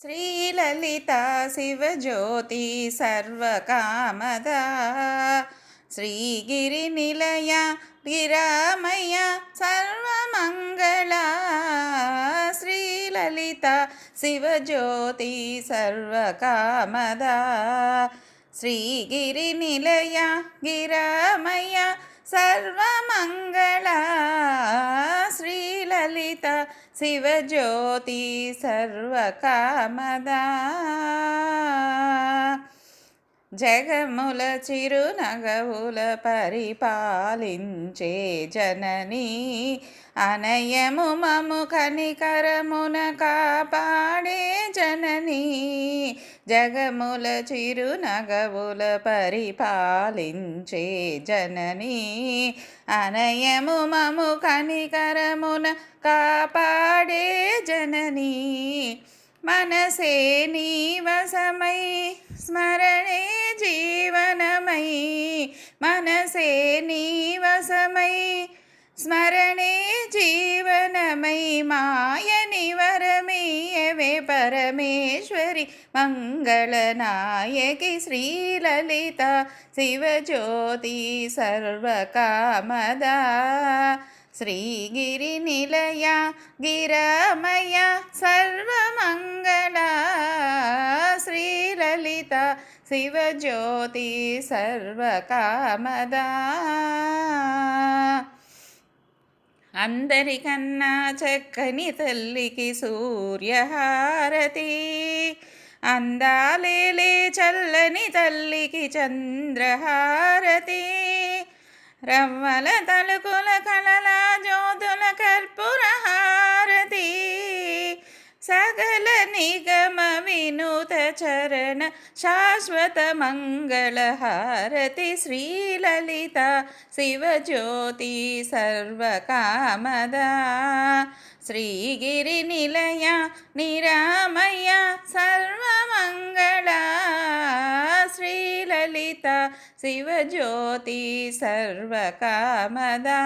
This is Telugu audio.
శ్రీలలితా శివజ్యోతి సర్వకామదా శ్రీగిరినిలయ గిరామయ సర్వమంగళా శ్రీలలితా శివజ్యోతి సర్వకామదా శ్రీగిరినిలయ గిరామయ సర్వమంగళా శ్రీలలిత శివజ్యోతి సర్వకామదా జగముల చిరునగవుల పరిపాలించే జననీ అనయము మము కనికరమున కాపాడే జననీ జగముల చిరునగవుల పరిపాలించే జననీ అనయము మము కనికరమున కాపాడే జననీ మనసే నీ వశమై స్మరణే జీవనమై మనసే నీ వశమై స్మరణే జీవనమై మాయని వరమేయవే పరమేశ్వరి మంగళనాయకి శ్రీలలిత శివజ్యోతి సర్వకామదా శ్రీగిరినిలయ గిరామయ సర్వమంగళా శ్రీలలిత శివజ్యోతి సర్వకామదా అందరికన్నా చక్కని తల్లికి సూర్యహారతి అందాలేలే చల్లని తల్లికి చంద్రహారతి రవ్వల తలుకుల కళల జ్యోతుల కర్పూర హారతి సకల నిగమ వినూత చరణ శాశ్వత మంగళ హారతి శ్రీలలిత శివజ్యోతి సర్వకామదా శ్రీగిరినిలయ నిరామయ సర్వమంగళా శ్రీలలిత శివజ్యోతి సర్వకామదా।